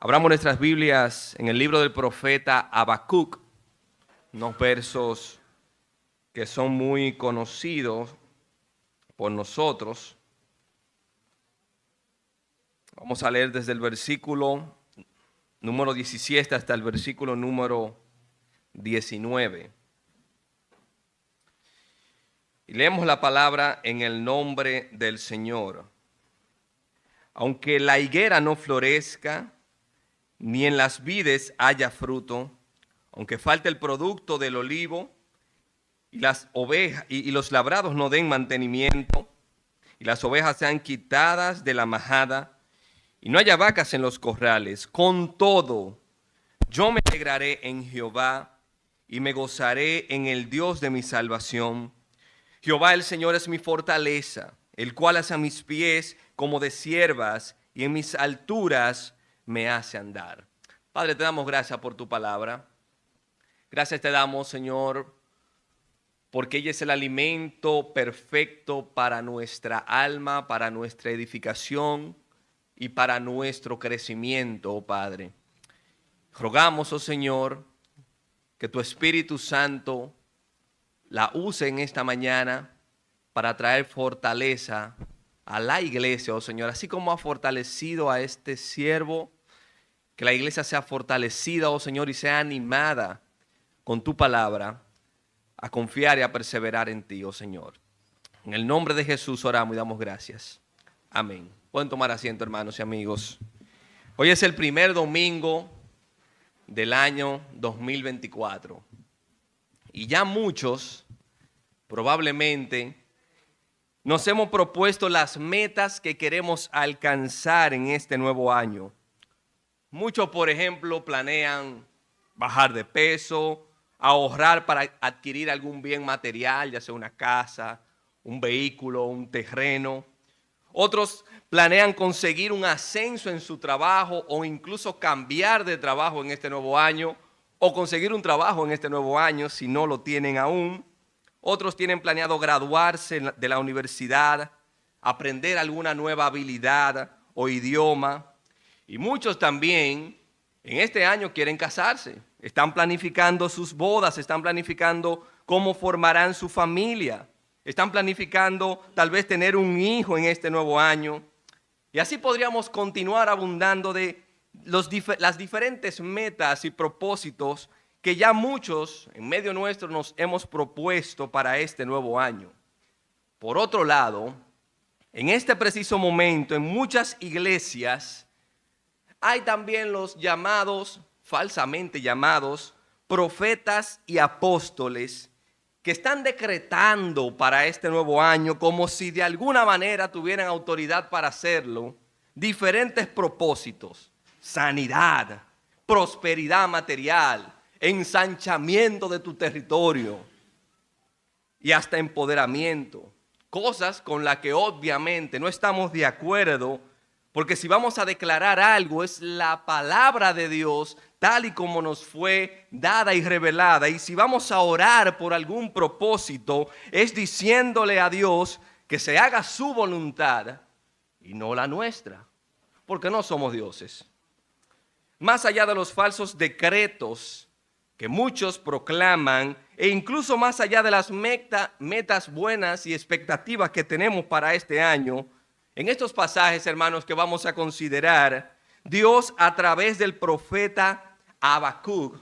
Abramos nuestras Biblias en el libro del profeta Habacuc, unos versos que son muy conocidos por nosotros. Vamos a leer desde el versículo número 17 hasta el versículo número 19. Y leemos la palabra en el nombre del Señor. Aunque la higuera no florezca, ni en las vides haya fruto, aunque falte el producto del olivo, y las ovejas y los labrados no den mantenimiento, y las ovejas sean quitadas de la majada, y no haya vacas en los corrales, con todo, yo me alegraré en Jehová, y me gozaré en el Dios de mi salvación. Jehová el Señor es mi fortaleza, el cual hace a mis pies como de ciervas, y en mis alturas me hace andar. Padre, te damos gracias por tu palabra. Gracias te damos, Señor, porque ella es el alimento perfecto para nuestra alma, para nuestra edificación y para nuestro crecimiento, oh Padre. Rogamos, oh Señor, que tu Espíritu Santo la use en esta mañana para traer fortaleza a la iglesia, oh Señor, así como ha fortalecido a este siervo. Que la iglesia sea fortalecida, oh Señor, y sea animada con tu palabra a confiar y a perseverar en ti, oh Señor. En el nombre de Jesús oramos y damos gracias. Amén. Pueden tomar asiento, hermanos y amigos. Hoy es el primer domingo del año 2024. Y ya muchos, probablemente, nos hemos propuesto las metas que queremos alcanzar en este nuevo año. Muchos, por ejemplo, planean bajar de peso, ahorrar para adquirir algún bien material, ya sea una casa, un vehículo, un terreno. Otros planean conseguir un ascenso en su trabajo o incluso cambiar de trabajo en este nuevo año o conseguir un trabajo en este nuevo año si no lo tienen aún. Otros tienen planeado graduarse de la universidad, aprender alguna nueva habilidad o idioma. Y muchos también en este año quieren casarse, están planificando sus bodas, están planificando cómo formarán su familia, están planificando tal vez tener un hijo en este nuevo año. Y así podríamos continuar abundando de las diferentes metas y propósitos que ya muchos en medio nuestro nos hemos propuesto para este nuevo año. Por otro lado, en este preciso momento, en muchas iglesias, hay también los llamados, falsamente llamados, profetas y apóstoles que están decretando para este nuevo año, como si de alguna manera tuvieran autoridad para hacerlo, diferentes propósitos: sanidad, prosperidad material, ensanchamiento de tu territorio y hasta empoderamiento. Cosas con las que obviamente no estamos de acuerdo. Porque si vamos a declarar algo, es la palabra de Dios tal y como nos fue dada y revelada. Y si vamos a orar por algún propósito, es diciéndole a Dios que se haga su voluntad y no la nuestra. Porque no somos dioses. Más allá de los falsos decretos que muchos proclaman, e incluso más allá de las metas buenas y expectativas que tenemos para este año, en estos pasajes, hermanos, que vamos a considerar, Dios a través del profeta Habacuc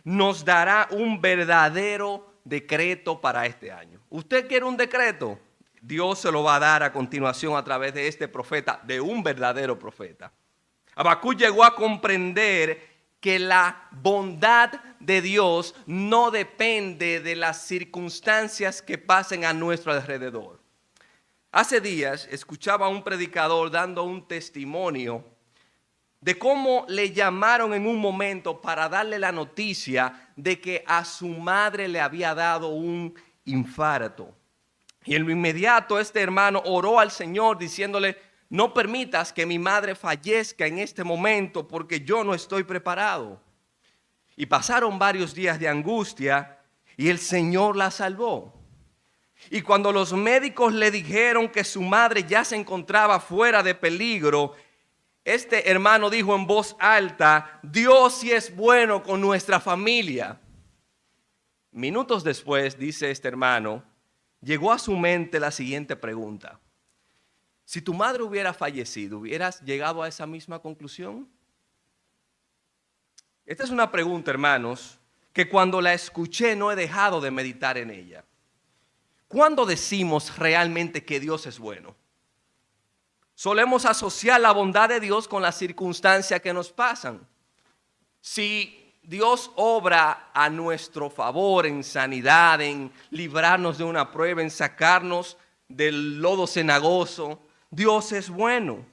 nos dará un verdadero decreto para este año. ¿Usted quiere un decreto? Dios se lo va a dar a continuación a través de este profeta, de un verdadero profeta. Habacuc llegó a comprender que la bondad de Dios no depende de las circunstancias que pasen a nuestro alrededor. Hace días escuchaba a un predicador dando un testimonio de cómo le llamaron en un momento para darle la noticia de que a su madre le había dado un infarto. Y en lo inmediato este hermano oró al Señor diciéndole: no permitas que mi madre fallezca en este momento porque yo no estoy preparado. Y pasaron varios días de angustia y el Señor la salvó. Y cuando los médicos le dijeron que su madre ya se encontraba fuera de peligro, este hermano dijo en voz alta: Dios sí es bueno con nuestra familia. Minutos después, dice este hermano, llegó a su mente la siguiente pregunta: si tu madre hubiera fallecido, ¿hubieras llegado a esa misma conclusión? Esta es una pregunta, hermanos, que cuando la escuché no he dejado de meditar en ella. ¿Cuándo decimos realmente que Dios es bueno? Solemos asociar la bondad de Dios con las circunstancias que nos pasan. Si Dios obra a nuestro favor en sanidad, en librarnos de una prueba, en sacarnos del lodo cenagoso, Dios es bueno.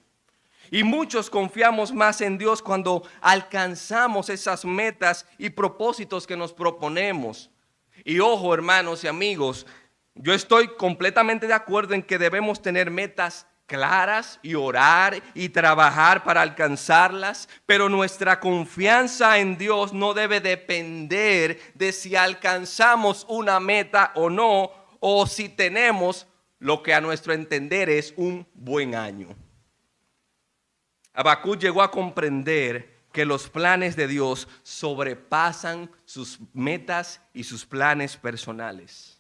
Y muchos confiamos más en Dios cuando alcanzamos esas metas y propósitos que nos proponemos. Y ojo, hermanos y amigos, yo estoy completamente de acuerdo en que debemos tener metas claras y orar y trabajar para alcanzarlas, pero nuestra confianza en Dios no debe depender de si alcanzamos una meta o no, o si tenemos lo que a nuestro entender es un buen año. Habacuc llegó a comprender que los planes de Dios sobrepasan sus metas y sus planes personales.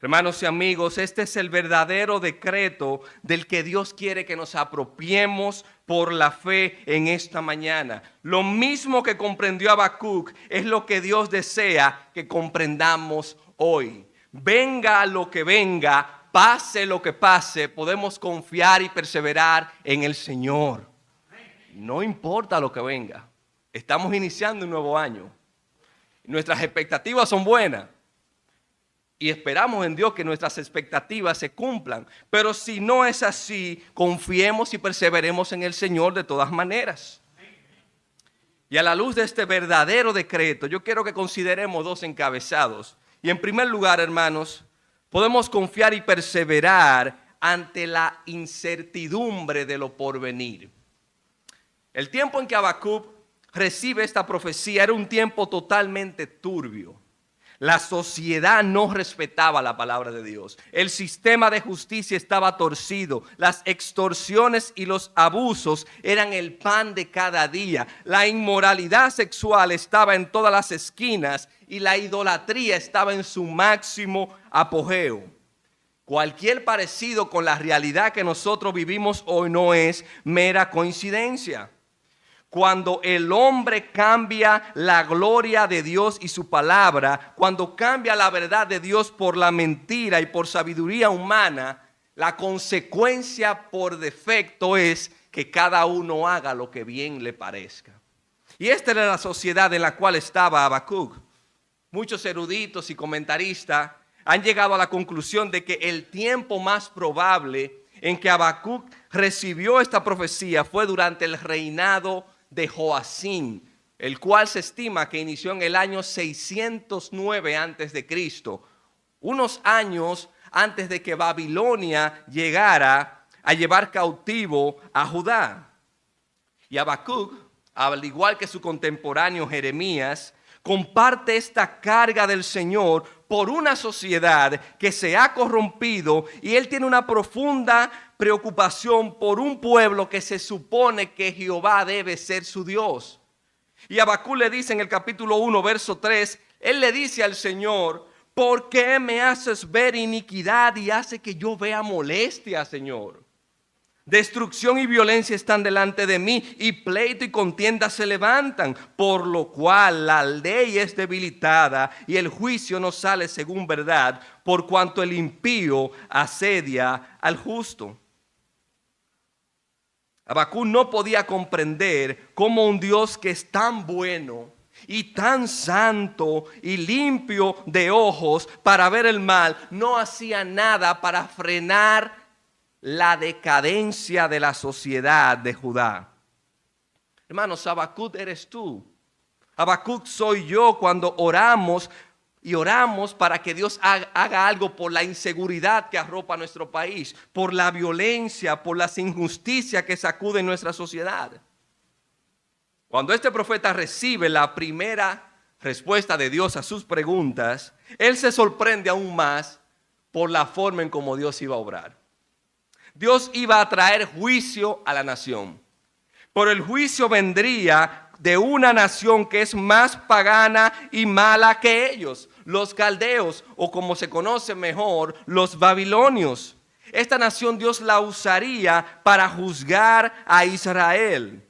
Hermanos y amigos, este es el verdadero decreto del que Dios quiere que nos apropiemos por la fe en esta mañana. Lo mismo que comprendió Habacuc es lo que Dios desea que comprendamos hoy. Venga lo que venga, pase lo que pase, podemos confiar y perseverar en el Señor. No importa lo que venga, estamos iniciando un nuevo año. Nuestras expectativas son buenas. Y esperamos en Dios que nuestras expectativas se cumplan. Pero si no es así, confiemos y perseveremos en el Señor de todas maneras. Y a la luz de este verdadero decreto, yo quiero que consideremos dos encabezados. Y en primer lugar, hermanos, podemos confiar y perseverar ante la incertidumbre de lo porvenir. El tiempo en que Habacuc recibe esta profecía era un tiempo totalmente turbio. La sociedad no respetaba la palabra de Dios. El sistema de justicia estaba torcido. Las extorsiones y los abusos eran el pan de cada día. La inmoralidad sexual estaba en todas las esquinas y la idolatría estaba en su máximo apogeo. Cualquier parecido con la realidad que nosotros vivimos hoy no es mera coincidencia. Cuando el hombre cambia la gloria de Dios y su palabra, cuando cambia la verdad de Dios por la mentira y por sabiduría humana, la consecuencia por defecto es que cada uno haga lo que bien le parezca. Y esta era la sociedad en la cual estaba Habacuc. Muchos eruditos y comentaristas han llegado a la conclusión de que el tiempo más probable en que Habacuc recibió esta profecía fue durante el reinado de Joacim, el cual se estima que inició en el año 609 a.C., unos años antes de que Babilonia llegara a llevar cautivo a Judá. Y Habacuc, al igual que su contemporáneo Jeremías, comparte esta carga del Señor por una sociedad que se ha corrompido, y él tiene una profunda preocupación por un pueblo que se supone que Jehová debe ser su Dios. Y Habacuc le dice en el capítulo 1, verso 3, él le dice al Señor: ¿por qué me haces ver iniquidad y hace que yo vea molestia, Señor? Destrucción y violencia están delante de mí, y pleito y contienda se levantan, por lo cual la ley es debilitada y el juicio no sale según verdad, por cuanto el impío asedia al justo. Habacuc no podía comprender cómo un Dios que es tan bueno y tan santo y limpio de ojos para ver el mal, no hacía nada para frenar la decadencia de la sociedad de Judá. Hermanos, Habacuc eres tú. Habacuc soy yo cuando oramos y oramos para que Dios haga algo por la inseguridad que arropa nuestro país, por la violencia, por las injusticias que sacuden nuestra sociedad. Cuando este profeta recibe la primera respuesta de Dios a sus preguntas, él se sorprende aún más por la forma en cómo Dios iba a obrar. Dios iba a traer juicio a la nación. Pero el juicio vendría de una nación que es más pagana y mala que ellos, los caldeos, o como se conoce mejor, los babilonios. Esta nación Dios la usaría para juzgar a Israel.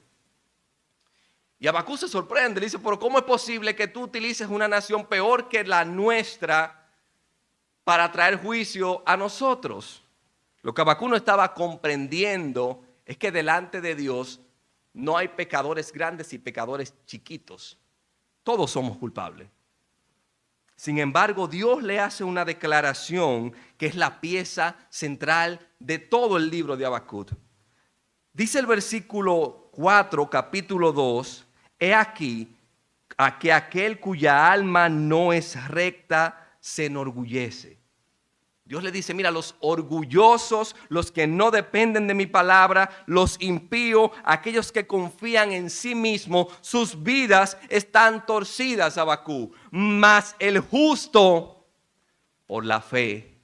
Y Habacuc se sorprende, le dice, pero ¿cómo es posible que tú utilices una nación peor que la nuestra para traer juicio a nosotros? Lo que Habacuc no estaba comprendiendo es que delante de Dios no hay pecadores grandes y pecadores chiquitos. Todos somos culpables. Sin embargo, Dios le hace una declaración que es la pieza central de todo el libro de Habacuc. Dice el versículo 4, capítulo 2, he aquí a que aquel cuya alma no es recta se enorgullece. Dios le dice, mira, los orgullosos, los que no dependen de mi palabra, los impíos, aquellos que confían en sí mismos, sus vidas están torcidas, Habacuc. Mas el justo por la fe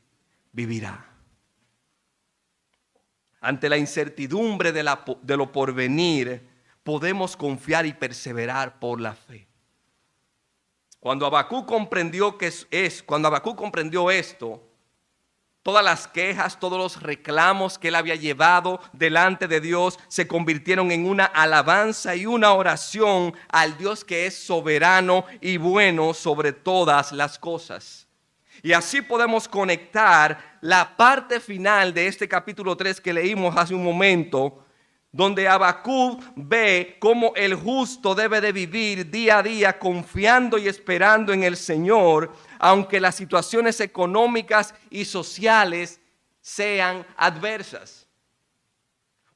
vivirá. Ante la incertidumbre de lo porvenir, podemos confiar y perseverar por la fe. Cuando Habacuc comprendió esto, todas las quejas, todos los reclamos que él había llevado delante de Dios se convirtieron en una alabanza y una oración al Dios que es soberano y bueno sobre todas las cosas. Y así podemos conectar la parte final de este capítulo 3 que leímos hace un momento, donde Habacuc ve cómo el justo debe de vivir día a día confiando y esperando en el Señor, aunque las situaciones económicas y sociales sean adversas.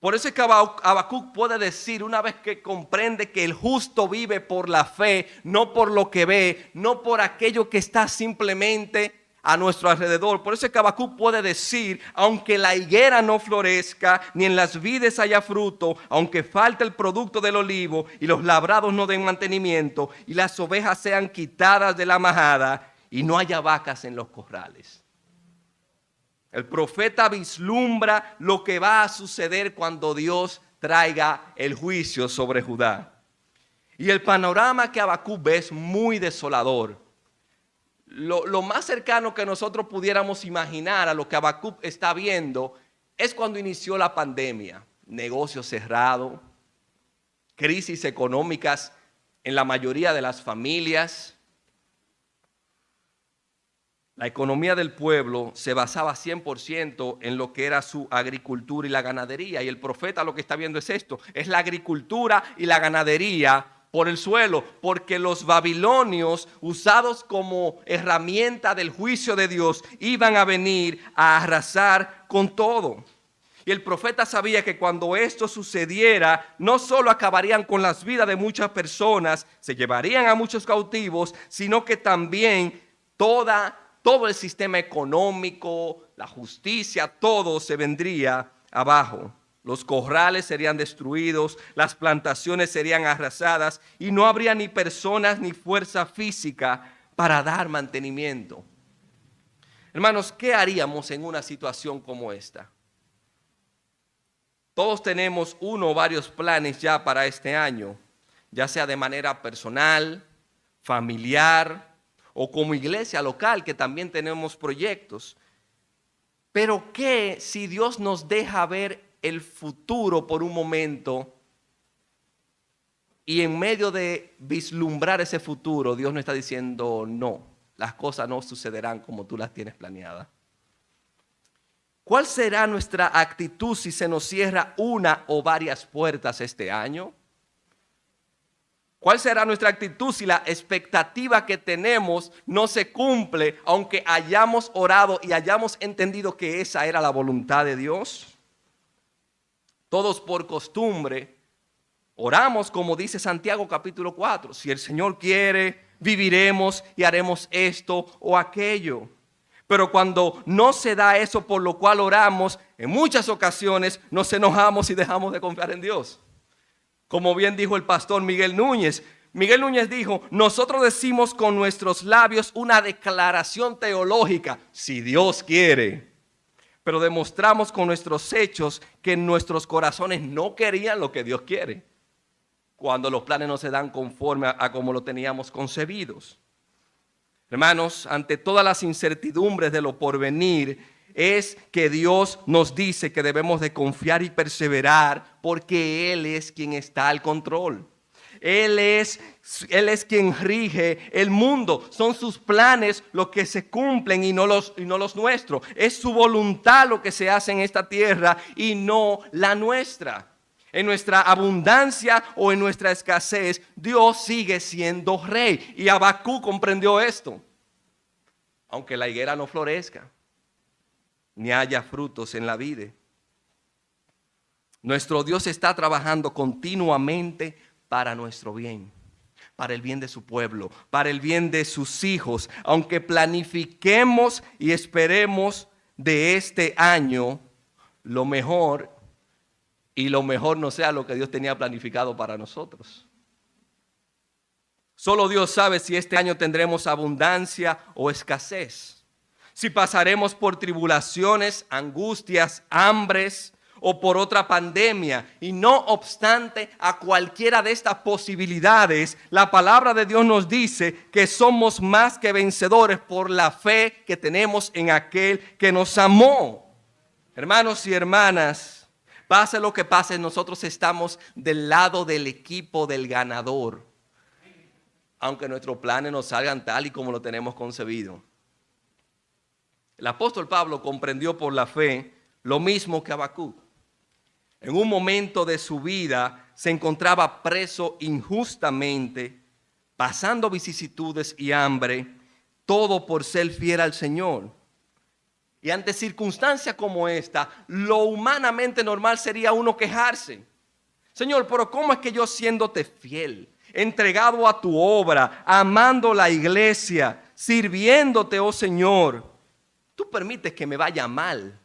Por eso es que Habacuc puede decir, una vez que comprende que el justo vive por la fe, no por lo que ve, no por aquello que está simplemente a nuestro alrededor. Por eso es que Habacuc puede decir, aunque la higuera no florezca, ni en las vides haya fruto, aunque falte el producto del olivo y los labrados no den mantenimiento y las ovejas sean quitadas de la majada y no haya vacas en los corrales. El profeta vislumbra lo que va a suceder cuando Dios traiga el juicio sobre Judá. Y el panorama que Habacuc ve es muy desolador. Lo más cercano que nosotros pudiéramos imaginar a lo que Habacuc está viendo es cuando inició la pandemia. Negocios cerrados, crisis económicas en la mayoría de las familias. La economía del pueblo se basaba 100% en lo que era su agricultura y la ganadería. Y el profeta lo que está viendo es esto, es la agricultura y la ganadería por el suelo, porque los babilonios, usados como herramienta del juicio de Dios, iban a venir a arrasar con todo. Y el profeta sabía que cuando esto sucediera, no solo acabarían con las vidas de muchas personas, se llevarían a muchos cautivos, sino que también todo el sistema económico, la justicia, todo se vendría abajo. Los corrales serían destruidos, las plantaciones serían arrasadas y no habría ni personas ni fuerza física para dar mantenimiento. Hermanos, ¿qué haríamos en una situación como esta? Todos tenemos uno o varios planes ya para este año, ya sea de manera personal, familiar o como iglesia local, que también tenemos proyectos. Pero ¿qué si Dios nos deja ver el futuro por un momento y en medio de vislumbrar ese futuro, Dios nos está diciendo no, las cosas no sucederán como tú las tienes planeadas? ¿Cuál será nuestra actitud si se nos cierra una o varias puertas este año? ¿Cuál será nuestra actitud si la expectativa que tenemos no se cumple, aunque hayamos orado y hayamos entendido que esa era la voluntad de Dios? Todos por costumbre oramos como dice Santiago capítulo 4. Si el Señor quiere, viviremos y haremos esto o aquello. Pero cuando no se da eso por lo cual oramos, en muchas ocasiones nos enojamos y dejamos de confiar en Dios. Como bien dijo el pastor Miguel Núñez. Miguel Núñez dijo, nosotros decimos con nuestros labios una declaración teológica, si Dios quiere. Pero demostramos con nuestros hechos que nuestros corazones no querían lo que Dios quiere. cuando los planes no se dan conforme a como lo teníamos concebidos. Hermanos, ante todas las incertidumbres de lo porvenir, es que Dios nos dice que debemos de confiar y perseverar porque Él es quien está al control. Él es quien rige el mundo. Son sus planes los que se cumplen y no los nuestros. Es su voluntad lo que se hace en esta tierra y no la nuestra. En nuestra abundancia o en nuestra escasez, Dios sigue siendo rey. Y Habacuc comprendió esto. Aunque la higuera no florezca, ni haya frutos en la vid. Nuestro Dios está trabajando continuamente para nuestro bien, para el bien de su pueblo, para el bien de sus hijos. Aunque planifiquemos y esperemos de este año lo mejor, y lo mejor no sea lo que Dios tenía planificado para nosotros. Solo Dios sabe si este año tendremos abundancia o escasez. Si pasaremos por tribulaciones, angustias, hambres o por otra pandemia. Y no obstante a cualquiera de estas posibilidades, la palabra de Dios nos dice que somos más que vencedores por la fe que tenemos en aquel que nos amó. Hermanos y hermanas, pase lo que pase, nosotros estamos del lado del equipo del ganador. Aunque nuestros planes no salgan tal y como lo tenemos concebido. El apóstol Pablo comprendió por la fe lo mismo que Habacuc. En un momento de su vida se encontraba preso injustamente, pasando vicisitudes y hambre, todo por ser fiel al Señor. Y ante circunstancias como esta, lo humanamente normal sería uno quejarse. Señor, pero ¿cómo es que yo siéndote fiel, entregado a tu obra, amando la iglesia, sirviéndote, oh Señor, tú permites que me vaya mal?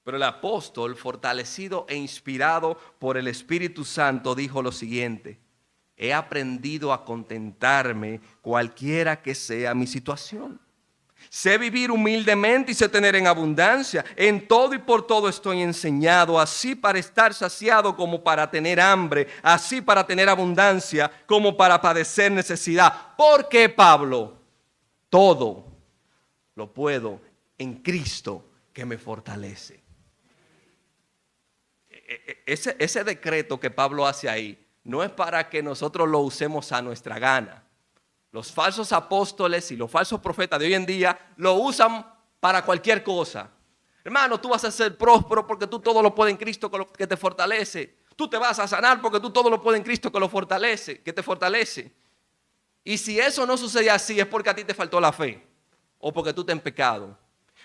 Pero el apóstol, fortalecido e inspirado por el Espíritu Santo, dijo lo siguiente: he aprendido a contentarme cualquiera que sea mi situación. Sé vivir humildemente y sé tener en abundancia. En todo y por todo estoy enseñado, así para estar saciado como para tener hambre, así para tener abundancia como para padecer necesidad. Porque, Pablo, todo lo puedo en Cristo que me fortalece. Ese decreto que Pablo hace ahí no es para que nosotros lo usemos a nuestra gana. Los falsos apóstoles y los falsos profetas de hoy en día lo usan para cualquier cosa. Hermano, tú vas a ser próspero porque tú todo lo puedes en Cristo que te fortalece. Tú te vas a sanar porque tú todo lo puedes en Cristo que te fortalece. Y si eso no sucede así es porque a ti te faltó la fe o porque tú estás en pecado.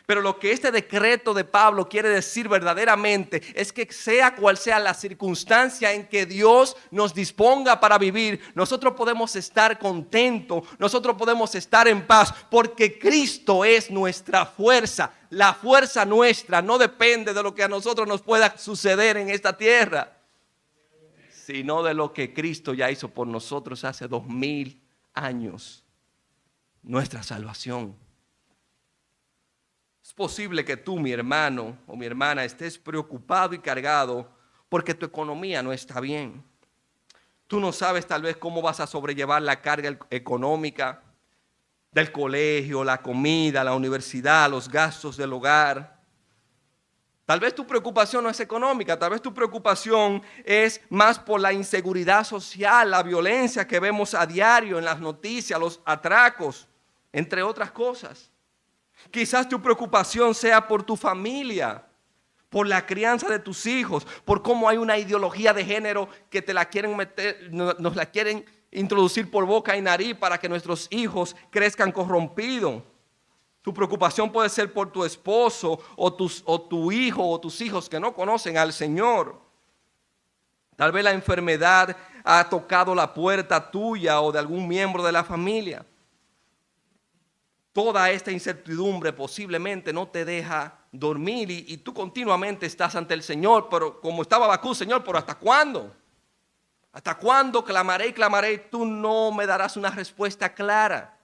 Pero lo que este decreto de Pablo quiere decir verdaderamente es que sea cual sea la circunstancia en que Dios nos disponga para vivir, nosotros podemos estar contentos, nosotros podemos estar en paz, porque Cristo es nuestra fuerza. La fuerza nuestra no depende de lo que a nosotros nos pueda suceder en esta tierra, sino de lo que Cristo ya hizo por nosotros hace 2000 años, nuestra salvación. Es posible que tú, mi hermano o mi hermana, estés preocupado y cargado porque tu economía no está bien. Tú no sabes tal vez cómo vas a sobrellevar la carga económica del colegio, la comida, la universidad, los gastos del hogar. Tal vez tu preocupación no es económica, tal vez tu preocupación es más por la inseguridad social, la violencia que vemos a diario en las noticias, los atracos, entre otras cosas. Quizás tu preocupación sea por tu familia, por la crianza de tus hijos, por cómo hay una ideología de género que te la quieren meter, nos la quieren introducir por boca y nariz para que nuestros hijos crezcan corrompidos. Tu preocupación puede ser por tu esposo o tu hijo o tus hijos que no conocen al Señor. Tal vez la enfermedad ha tocado la puerta tuya o de algún miembro de la familia. Toda esta incertidumbre posiblemente no te deja dormir y tú continuamente estás ante el Señor, pero como estaba Habacuc, Señor, ¿pero hasta cuándo? ¿Hasta cuándo clamaré y clamaré y tú no me darás una respuesta clara?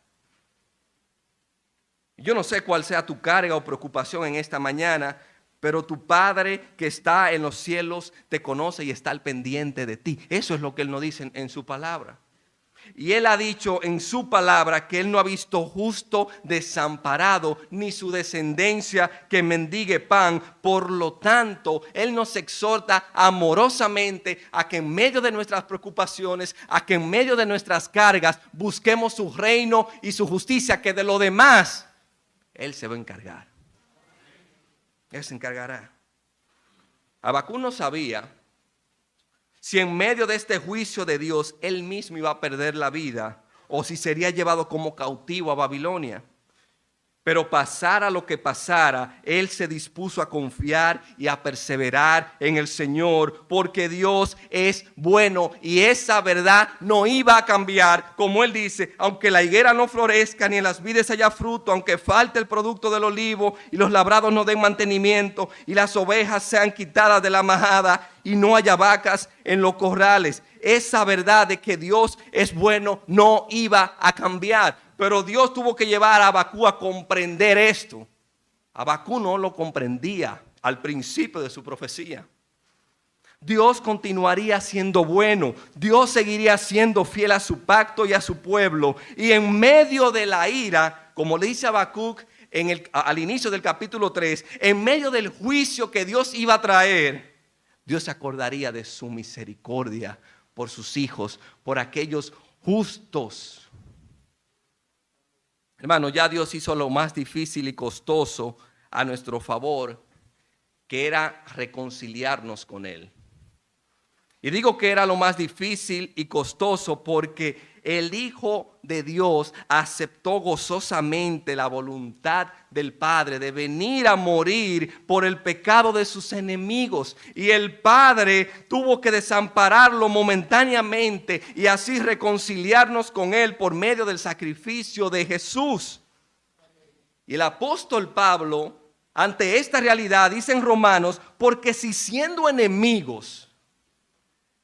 Yo no sé cuál sea tu carga o preocupación en esta mañana, pero tu Padre que está en los cielos te conoce y está al pendiente de ti. Eso es lo que Él nos dice en su palabra. Y Él ha dicho en su palabra que Él no ha visto justo desamparado, ni su descendencia que mendigue pan. Por lo tanto, Él nos exhorta amorosamente a que en medio de nuestras preocupaciones, a que en medio de nuestras cargas, busquemos su reino y su justicia, que de lo demás Él se va a encargar. Él se encargará. Habacuc no sabía si en medio de este juicio de Dios él mismo iba a perder la vida o si sería llevado como cautivo a Babilonia. Pero pasara lo que pasara, él se dispuso a confiar y a perseverar en el Señor, porque Dios es bueno y esa verdad no iba a cambiar. Como él dice, aunque la higuera no florezca ni en las vides haya fruto, aunque falte el producto del olivo y los labrados no den mantenimiento y las ovejas sean quitadas de la majada y no haya vacas en los corrales, esa verdad de que Dios es bueno no iba a cambiar. Pero Dios tuvo que llevar a Habacuc a comprender esto. Habacuc no lo comprendía al principio de su profecía. Dios continuaría siendo bueno. Dios seguiría siendo fiel a su pacto y a su pueblo. Y en medio de la ira, como le dice Habacuc al inicio del capítulo 3, en medio del juicio que Dios iba a traer, Dios se acordaría de su misericordia por sus hijos, por aquellos justos. Hermano, ya Dios hizo lo más difícil y costoso a nuestro favor, que era reconciliarnos con Él. Y digo que era lo más difícil y costoso porque el Hijo de Dios aceptó gozosamente la voluntad del Padre de venir a morir por el pecado de sus enemigos. Y el Padre tuvo que desampararlo momentáneamente y así reconciliarnos con Él por medio del sacrificio de Jesús. Y el apóstol Pablo, ante esta realidad, dice en Romanos, porque si siendo enemigos,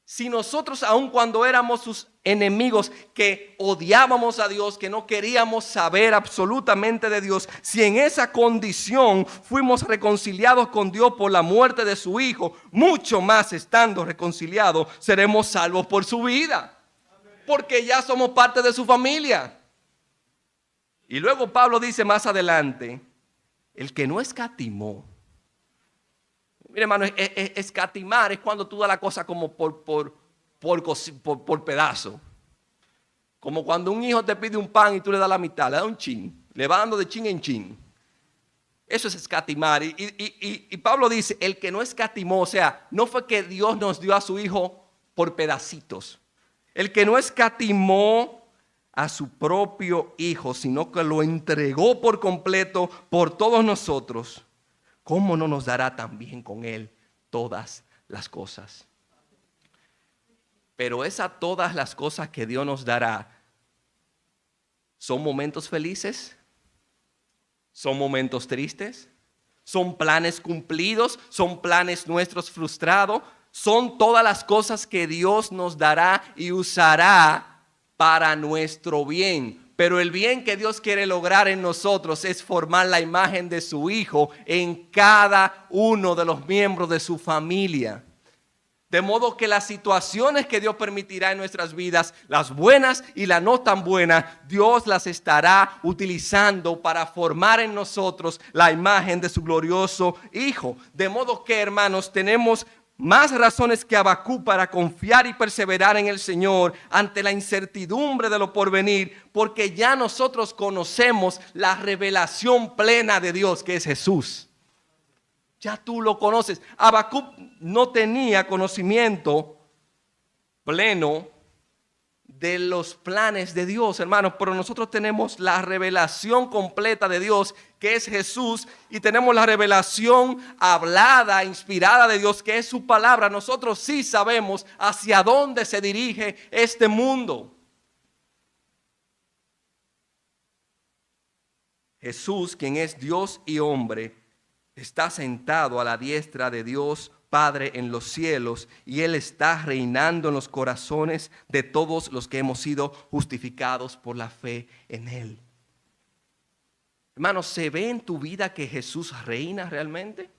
si nosotros aun cuando éramos sus enemigos, que odiábamos a Dios, que no queríamos saber absolutamente de Dios, si en esa condición fuimos reconciliados con Dios por la muerte de su Hijo, mucho más estando reconciliados seremos salvos por su vida, porque ya somos parte de su familia. Y luego Pablo dice más adelante, el que no escatimó. Mire, hermano, escatimar es cuando tú das la cosa como por pedazo. Como cuando un hijo te pide un pan y tú le das la mitad, le das un chin, le va dando de chin en chin. Eso es escatimar. Y Pablo dice, el que no escatimó, o sea, no fue que Dios nos dio a su hijo por pedacitos. El que no escatimó a su propio hijo, sino que lo entregó por completo por todos nosotros, ¿cómo no nos dará también con Él todas las cosas? Pero esas todas las cosas que Dios nos dará, ¿son momentos felices? ¿Son momentos tristes? ¿Son planes cumplidos? ¿Son planes nuestros frustrados? Son todas las cosas que Dios nos dará y usará para nuestro bien. Pero el bien que Dios quiere lograr en nosotros es formar la imagen de su Hijo en cada uno de los miembros de su familia. De modo que las situaciones que Dios permitirá en nuestras vidas, las buenas y las no tan buenas, Dios las estará utilizando para formar en nosotros la imagen de su glorioso Hijo. De modo que, hermanos, tenemos más razones que Habacuc para confiar y perseverar en el Señor ante la incertidumbre de lo porvenir, porque ya nosotros conocemos la revelación plena de Dios, que es Jesús. Ya tú lo conoces. Habacuc no tenía conocimiento pleno de los planes de Dios, hermanos, pero nosotros tenemos la revelación completa de Dios, que es Jesús, y tenemos la revelación hablada, inspirada de Dios, que es su palabra. Nosotros sí sabemos hacia dónde se dirige este mundo. Jesús, quien es Dios y hombre, está sentado a la diestra de Dios Padre en los cielos, y Él está reinando en los corazones de todos los que hemos sido justificados por la fe en Él. Hermanos, ¿se ve en tu vida que Jesús reina realmente?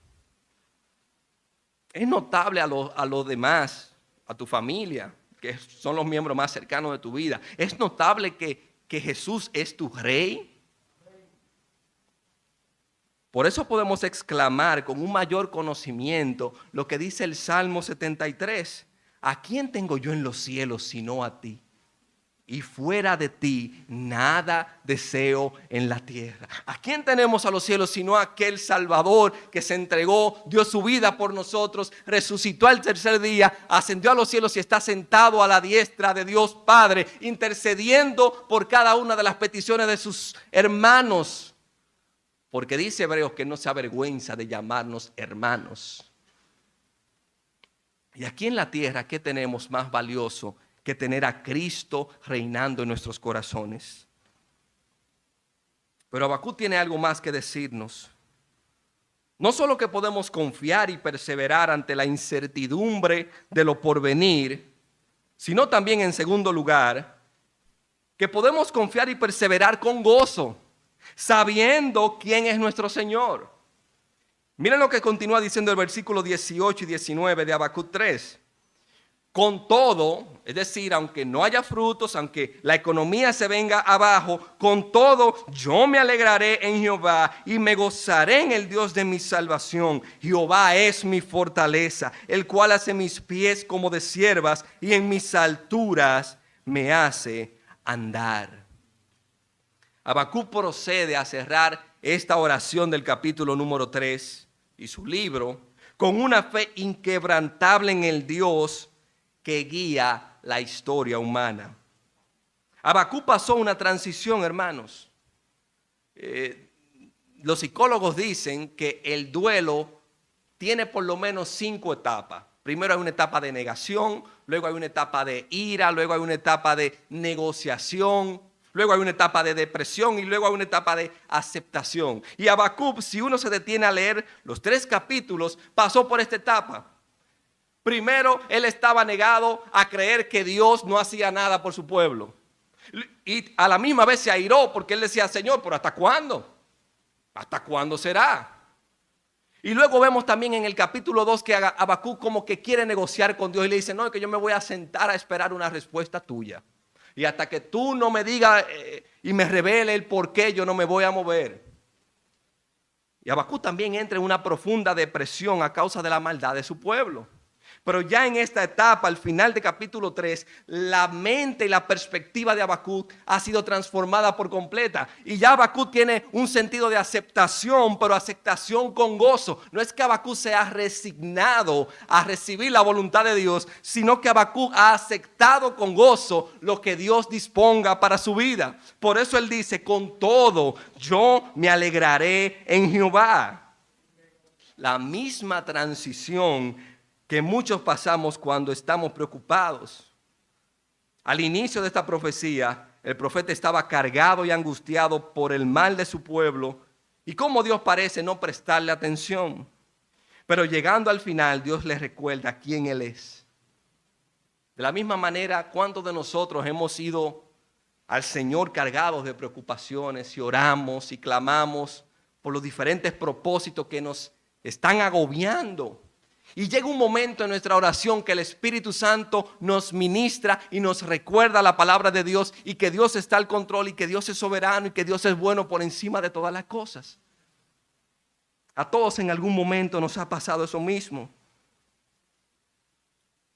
Es notable a los demás, a tu familia, que son los miembros más cercanos de tu vida. Es notable que Jesús es tu rey. Por eso podemos exclamar con un mayor conocimiento lo que dice el Salmo 73. ¿A quién tengo yo en los cielos sino a ti? Y fuera de ti nada deseo en la tierra. ¿A quién tenemos a los cielos sino a aquel Salvador que se entregó, dio su vida por nosotros, resucitó al tercer día, ascendió a los cielos y está sentado a la diestra de Dios Padre, intercediendo por cada una de las peticiones de sus hermanos? Porque dice Hebreos que no se avergüenza de llamarnos hermanos. Y aquí en la tierra, ¿qué tenemos más valioso que tener a Cristo reinando en nuestros corazones? Pero Habacuc tiene algo más que decirnos. No solo que podemos confiar y perseverar ante la incertidumbre de lo porvenir, sino también, en segundo lugar, que podemos confiar y perseverar con gozo, sabiendo quién es nuestro Señor. Miren lo que continúa diciendo el versículo 18 y 19 de Habacuc 3. Con todo, es decir, aunque no haya frutos, aunque la economía se venga abajo, con todo yo me alegraré en Jehová y me gozaré en el Dios de mi salvación. Jehová es mi fortaleza, el cual hace mis pies como de ciervas y en mis alturas me hace andar. Habacuc procede a cerrar esta oración del capítulo número 3 y su libro con una fe inquebrantable en el Dios que guía la historia humana. Habacuc pasó una transición, hermanos. Los psicólogos dicen que el duelo tiene por lo menos 5 etapas. Primero hay una etapa de negación, luego hay una etapa de ira, luego hay una etapa de negociación, luego hay una etapa de depresión y luego hay una etapa de aceptación. Y Habacuc, si uno se detiene a leer los 3 capítulos, pasó por esta etapa. Primero, él estaba negado a creer que Dios no hacía nada por su pueblo. Y a la misma vez se airó porque él decía, Señor, ¿pero hasta cuándo? ¿Hasta cuándo será? Y luego vemos también en el capítulo 2 que Habacuc como que quiere negociar con Dios y le dice, no, es que yo me voy a sentar a esperar una respuesta tuya. Y hasta que tú no me digas y me revele el por qué, yo no me voy a mover. Y Habacuc también entra en una profunda depresión a causa de la maldad de su pueblo. Pero ya en esta etapa, al final de capítulo 3, la mente y la perspectiva de Habacuc ha sido transformada por completa. Y ya Habacuc tiene un sentido de aceptación, pero aceptación con gozo. No es que Habacuc se ha resignado a recibir la voluntad de Dios, sino que Habacuc ha aceptado con gozo lo que Dios disponga para su vida. Por eso él dice, con todo yo me alegraré en Jehová. La misma transición que muchos pasamos cuando estamos preocupados. Al inicio de esta profecía, el profeta estaba cargado y angustiado por el mal de su pueblo y cómo Dios parece no prestarle atención. Pero llegando al final, Dios le recuerda quién Él es. De la misma manera, ¿cuántos de nosotros hemos ido al Señor cargados de preocupaciones y oramos y clamamos por los diferentes propósitos que nos están agobiando? Y llega un momento en nuestra oración que el Espíritu Santo nos ministra y nos recuerda la palabra de Dios y que Dios está al control y que Dios es soberano y que Dios es bueno por encima de todas las cosas. A todos en algún momento nos ha pasado eso mismo.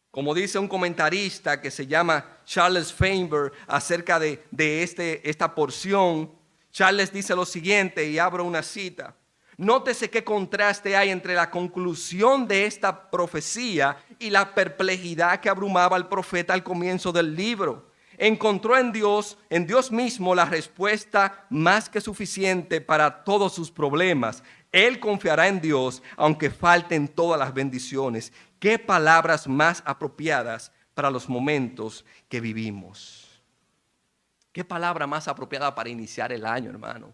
Como dice un comentarista que se llama Charles Feinberg acerca de esta porción, Charles dice lo siguiente y abro una cita. Nótese qué contraste hay entre la conclusión de esta profecía y la perplejidad que abrumaba al profeta al comienzo del libro. Encontró en Dios mismo la respuesta más que suficiente para todos sus problemas. Él confiará en Dios aunque falten todas las bendiciones. Qué palabras más apropiadas para los momentos que vivimos. Qué palabra más apropiada para iniciar el año, hermano.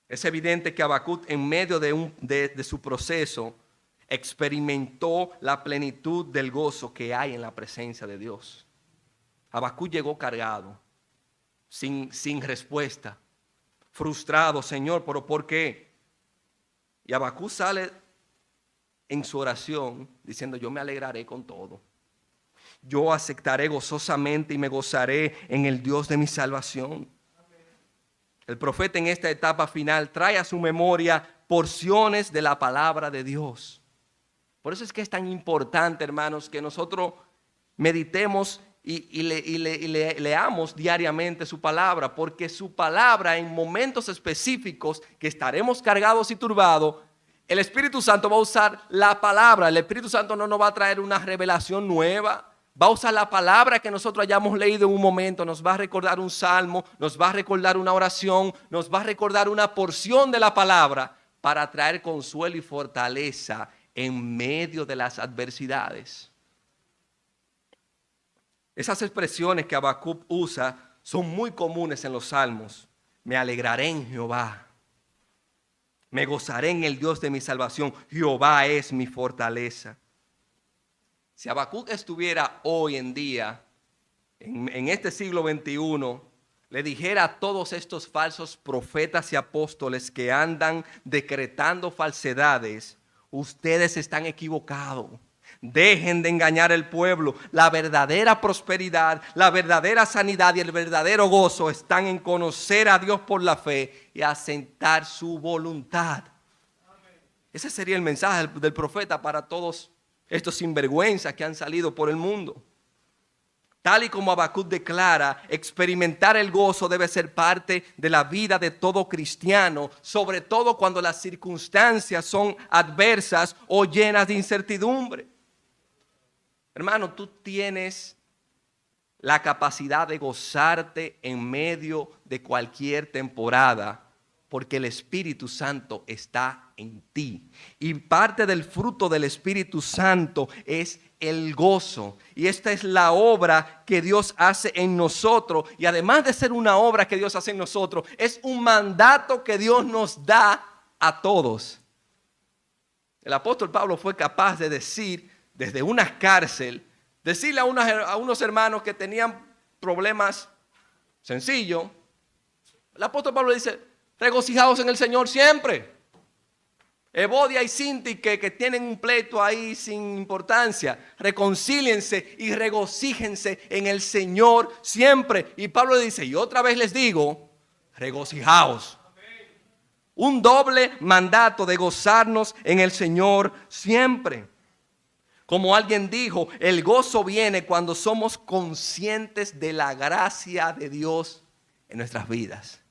Es evidente que Habacuc en medio de su proceso experimentó la plenitud del gozo que hay en la presencia de Dios. Habacuc llegó cargado, sin respuesta, frustrado, Señor, ¿pero por qué? Y Habacuc sale en su oración diciendo: yo me alegraré con todo. Yo aceptaré gozosamente y me gozaré en el Dios de mi salvación. El profeta en esta etapa final trae a su memoria porciones de la palabra de Dios. Por eso es que es tan importante, hermanos, que nosotros meditemos y leamos diariamente su palabra, porque su palabra en momentos específicos que estaremos cargados y turbados, el Espíritu Santo va a usar la palabra. El Espíritu Santo no nos va a traer una revelación nueva. Va a usar la palabra que nosotros hayamos leído en un momento, nos va a recordar un salmo, nos va a recordar una oración, nos va a recordar una porción de la palabra para traer consuelo y fortaleza en medio de las adversidades. Esas expresiones que Habacuc usa son muy comunes en los salmos. Me alegraré en Jehová. Me gozaré en el Dios de mi salvación. Jehová es mi fortaleza. Si Habacuc estuviera hoy en día, en este siglo XXI, le dijera a todos estos falsos profetas y apóstoles que andan decretando falsedades: ustedes están equivocados. Dejen de engañar al pueblo. La verdadera prosperidad, la verdadera sanidad y el verdadero gozo están en conocer a Dios por la fe y asentar su voluntad. Ese sería el mensaje del profeta para todos estos sinvergüenzas que han salido por el mundo. Tal y como Habacuc declara, experimentar el gozo debe ser parte de la vida de todo cristiano, sobre todo cuando las circunstancias son adversas o llenas de incertidumbre. Hermano, tú tienes la capacidad de gozarte en medio de cualquier temporada, porque el Espíritu Santo está en ti. Y parte del fruto del Espíritu Santo es el gozo. Y esta es la obra que Dios hace en nosotros. Y además de ser una obra que Dios hace en nosotros, es un mandato que Dios nos da a todos. El apóstol Pablo fue capaz de decir desde una cárcel, decirle a unos hermanos que tenían problemas sencillos. El apóstol Pablo dice: regocijaos en el Señor siempre. Evodia y Síntique, que tienen un pleito ahí sin importancia, reconcíliense y regocíjense en el Señor siempre. Y Pablo dice: y otra vez les digo, regocijaos. Un doble mandato de gozarnos en el Señor siempre. Como alguien dijo, el gozo viene cuando somos conscientes de la gracia de Dios en nuestras vidas.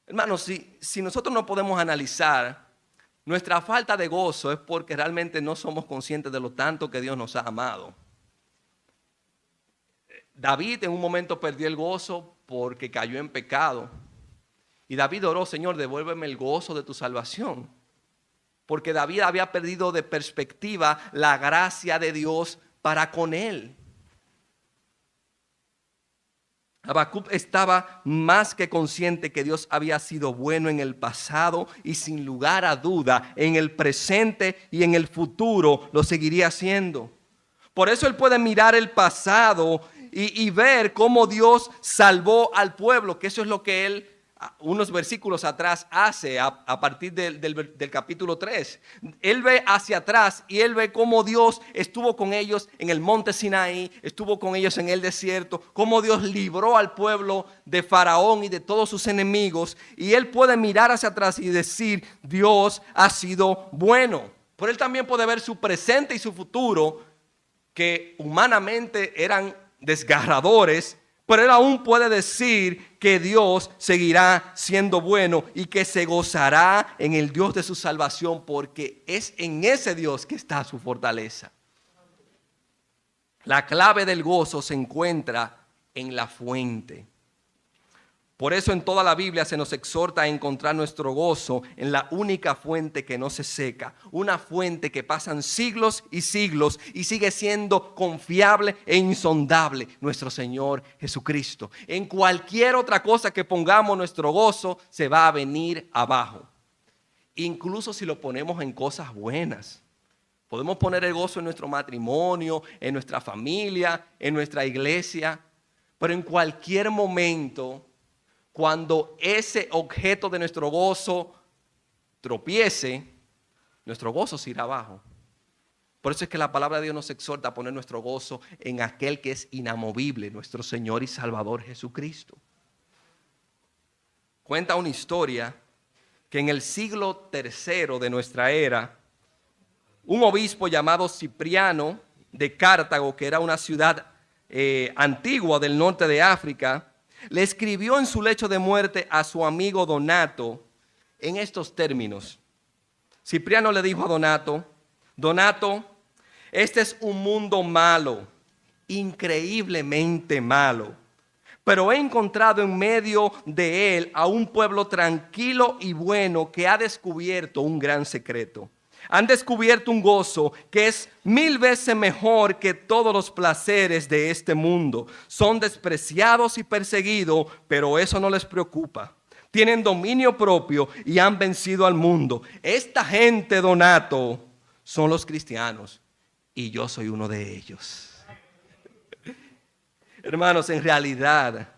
Hermanos, si nosotros no podemos analizar nuestra falta de gozo, es porque realmente no somos conscientes de lo tanto que Dios nos ha amado. David en un momento perdió el gozo porque cayó en pecado. Y David oró: Señor, devuélveme el gozo de tu salvación. Porque David había perdido de perspectiva la gracia de Dios para con él. Habacuc estaba más que consciente que Dios había sido bueno en el pasado y sin lugar a duda en el presente y en el futuro lo seguiría haciendo. Por eso él puede mirar el pasado y ver cómo Dios salvó al pueblo, que eso es lo que él unos versículos atrás hace a partir del capítulo 3. Él ve hacia atrás y él ve cómo Dios estuvo con ellos en el monte Sinaí, estuvo con ellos en el desierto, cómo Dios libró al pueblo de Faraón y de todos sus enemigos. Y él puede mirar hacia atrás y decir: Dios ha sido bueno. Pero él también puede ver su presente y su futuro, que humanamente eran desgarradores. Pero él aún puede decir que Dios seguirá siendo bueno y que se gozará en el Dios de su salvación, porque es en ese Dios que está su fortaleza. La clave del gozo se encuentra en la fuente. Por eso en toda la Biblia se nos exhorta a encontrar nuestro gozo en la única fuente que no se seca, una fuente que pasan siglos y sigue siendo confiable e insondable, nuestro Señor Jesucristo. En cualquier otra cosa que pongamos nuestro gozo se va a venir abajo, incluso si lo ponemos en cosas buenas. Podemos poner el gozo en nuestro matrimonio, en nuestra familia, en nuestra iglesia, pero en cualquier momento, cuando ese objeto de nuestro gozo tropiece, nuestro gozo se irá abajo. Por eso es que la palabra de Dios nos exhorta a poner nuestro gozo en aquel que es inamovible, nuestro Señor y Salvador Jesucristo. Cuenta una historia que en el siglo III de nuestra era, un obispo llamado Cipriano de Cartago, que era una ciudad antigua del norte de África, le escribió en su lecho de muerte a su amigo Donato en estos términos. Cipriano le dijo a Donato: Donato, este es un mundo malo, increíblemente malo, pero he encontrado en medio de él a un pueblo tranquilo y bueno que ha descubierto un gran secreto. Han descubierto un gozo que es 1000 veces mejor que todos los placeres de este mundo. Son despreciados y perseguidos, pero eso no les preocupa. Tienen dominio propio y han vencido al mundo. Esta gente, Donato, son los cristianos y yo soy uno de ellos. Hermanos, en realidad,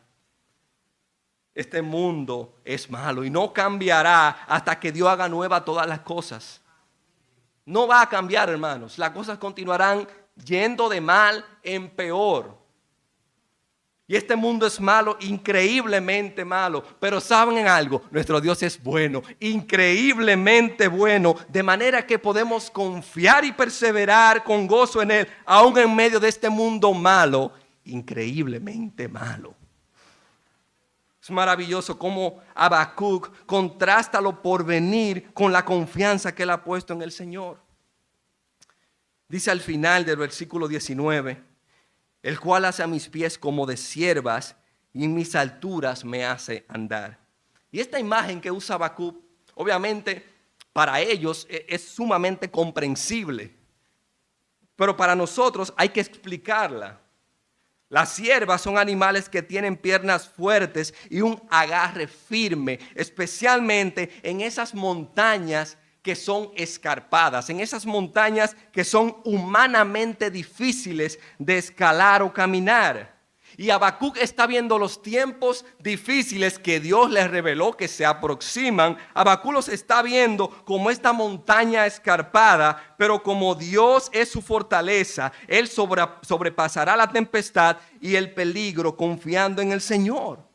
este mundo es malo y no cambiará hasta que Dios haga nueva todas las cosas. No va a cambiar, hermanos. Las cosas continuarán yendo de mal en peor. Y este mundo es malo, increíblemente malo. Pero ¿saben algo? Nuestro Dios es bueno, increíblemente bueno. De manera que podemos confiar y perseverar con gozo en Él, aún en medio de este mundo malo, increíblemente malo. Es maravilloso cómo Habacuc contrasta lo porvenir con la confianza que él ha puesto en el Señor. Dice al final del versículo 19, el cual hace a mis pies como de ciervas y en mis alturas me hace andar. Y esta imagen que usa Habacuc, obviamente para ellos es sumamente comprensible, pero para nosotros hay que explicarla. Las ciervas son animales que tienen piernas fuertes y un agarre firme, especialmente en esas montañas que son escarpadas, en esas montañas que son humanamente difíciles de escalar o caminar. Y Habacuc está viendo los tiempos difíciles que Dios les reveló que se aproximan. Habacuc los está viendo como esta montaña escarpada, pero como Dios es su fortaleza, Él sobrepasará la tempestad y el peligro confiando en el Señor.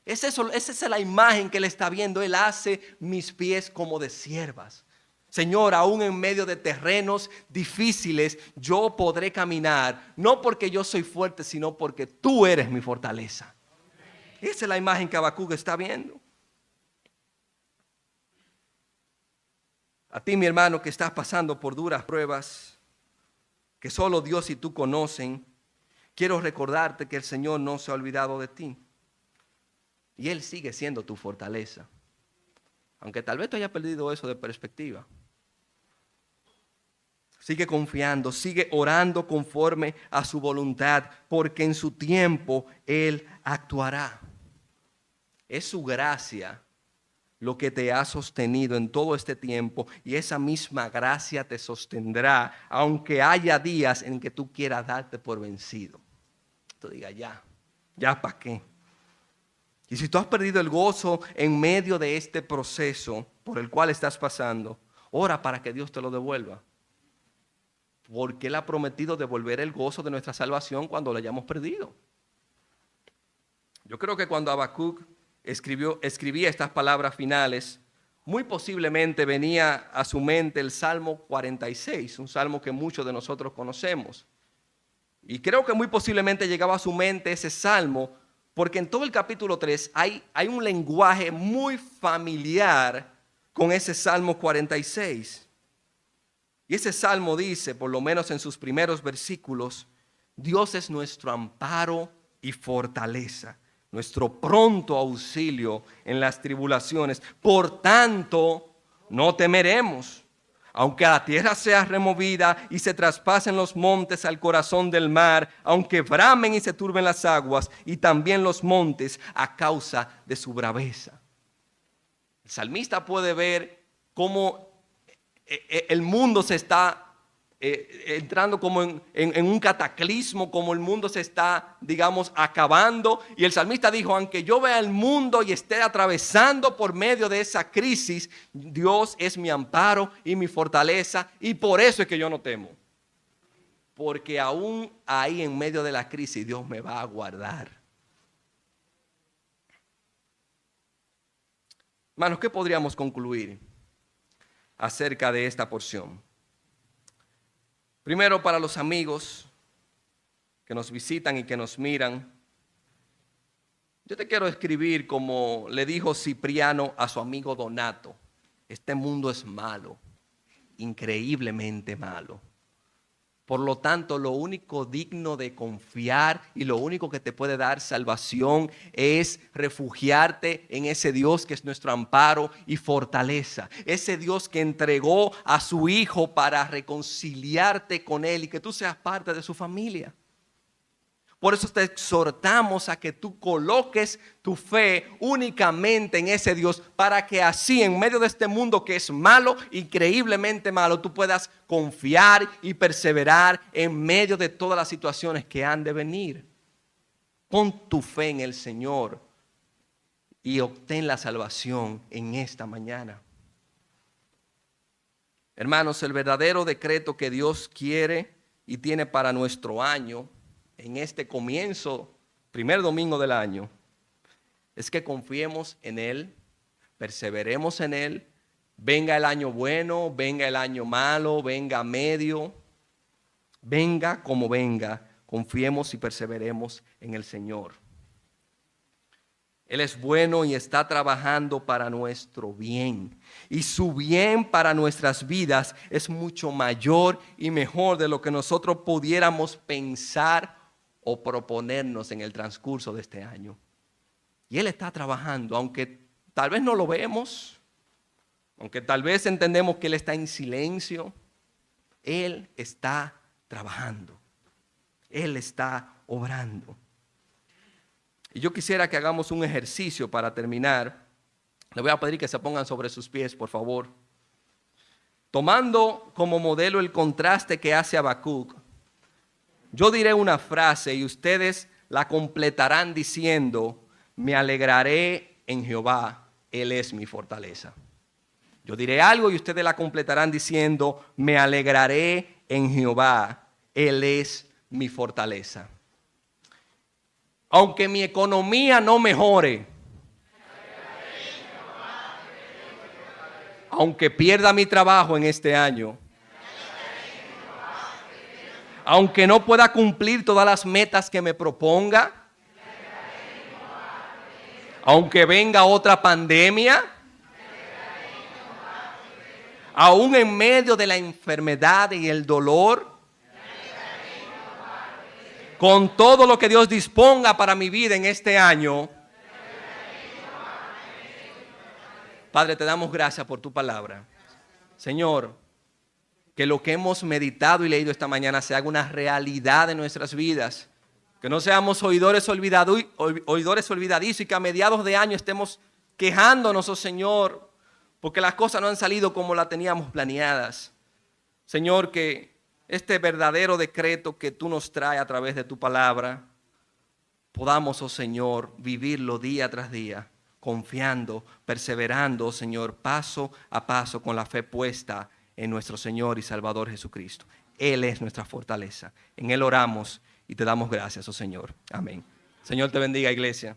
Esa es la imagen que Él está viendo. Él hace mis pies como de ciervas. Señor, aún en medio de terrenos difíciles, yo podré caminar, no porque yo soy fuerte, sino porque tú eres mi fortaleza. Esa es la imagen que Habacuc está viendo. A ti, mi hermano, que estás pasando por duras pruebas, que solo Dios y tú conocen, quiero recordarte que el Señor no se ha olvidado de ti. Y Él sigue siendo tu fortaleza. Aunque tal vez tú hayas perdido eso de perspectiva. Sigue confiando, sigue orando conforme a su voluntad, porque en su tiempo Él actuará. Es su gracia lo que te ha sostenido en todo este tiempo, y esa misma gracia te sostendrá, aunque haya días en que tú quieras darte por vencido. Tú digas, ya para qué. Y si tú has perdido el gozo en medio de este proceso por el cual estás pasando, ora para que Dios te lo devuelva. Porque Él ha prometido devolver el gozo de nuestra salvación cuando lo hayamos perdido. Yo creo que cuando Habacuc escribía estas palabras finales, muy posiblemente venía a su mente el Salmo 46, un salmo que muchos de nosotros conocemos. Y creo que muy posiblemente llegaba a su mente ese salmo, porque en todo el capítulo 3 hay un lenguaje muy familiar con ese Salmo 46. Y ese salmo dice, por lo menos en sus primeros versículos, Dios es nuestro amparo y fortaleza, nuestro pronto auxilio en las tribulaciones. Por tanto, no temeremos, aunque la tierra sea removida y se traspasen los montes al corazón del mar, aunque bramen y se turben las aguas y también los montes a causa de su braveza. El salmista puede ver cómo el mundo se está entrando como en un cataclismo, como el mundo se está, digamos, acabando. Y el salmista dijo, aunque yo vea el mundo y esté atravesando por medio de esa crisis, Dios es mi amparo y mi fortaleza, y por eso es que yo no temo. Porque aún ahí en medio de la crisis Dios me va a guardar. Hermanos, ¿qué podríamos concluir acerca de esta porción? Primero, para los amigos que nos visitan y que nos miran, yo te quiero escribir como le dijo Cipriano a su amigo Donato: este mundo es malo, increíblemente malo. Por lo tanto, lo único digno de confiar y lo único que te puede dar salvación es refugiarte en ese Dios que es nuestro amparo y fortaleza. Ese Dios que entregó a su Hijo para reconciliarte con Él y que tú seas parte de su familia. Por eso te exhortamos a que tú coloques tu fe únicamente en ese Dios, para que así en medio de este mundo que es malo, increíblemente malo, tú puedas confiar y perseverar en medio de todas las situaciones que han de venir. Pon tu fe en el Señor y obtén la salvación en esta mañana. Hermanos, el verdadero decreto que Dios quiere y tiene para nuestro año, en este comienzo, primer domingo del año, es que confiemos en Él, perseveremos en Él, venga el año bueno, venga el año malo, venga medio, venga como venga, confiemos y perseveremos en el Señor. Él es bueno y está trabajando para nuestro bien. Y su bien para nuestras vidas es mucho mayor y mejor de lo que nosotros pudiéramos pensar o proponernos en el transcurso de este año. Y Él está trabajando, aunque tal vez no lo vemos, aunque tal vez entendemos que Él está en silencio, Él está trabajando. Él está obrando. Y yo quisiera que hagamos un ejercicio para terminar. Le voy a pedir que se pongan sobre sus pies, por favor. Tomando como modelo el contraste que hace Habacuc, yo diré una frase y ustedes la completarán diciendo: me alegraré en Jehová, Él es mi fortaleza. Yo diré algo y ustedes la completarán diciendo: me alegraré en Jehová, Él es mi fortaleza. Aunque mi economía no mejore, aunque pierda mi trabajo en este año, aunque no pueda cumplir todas las metas que me proponga, aunque venga otra pandemia, aún en medio de la enfermedad y el dolor, con todo lo que Dios disponga para mi vida en este año, Padre, te damos gracias por tu palabra. Señor, que lo que hemos meditado y leído esta mañana se haga una realidad en nuestras vidas. Que no seamos oidores olvidadizos y que a mediados de año estemos quejándonos, oh Señor, porque las cosas no han salido como las teníamos planeadas. Señor, que este verdadero decreto que tú nos traes a través de tu palabra, podamos, oh Señor, vivirlo día tras día, confiando, perseverando, oh Señor, paso a paso con la fe puesta en nuestro Señor y Salvador Jesucristo. Él es nuestra fortaleza. En Él oramos y te damos gracias, oh Señor. Amén. Señor te bendiga, iglesia.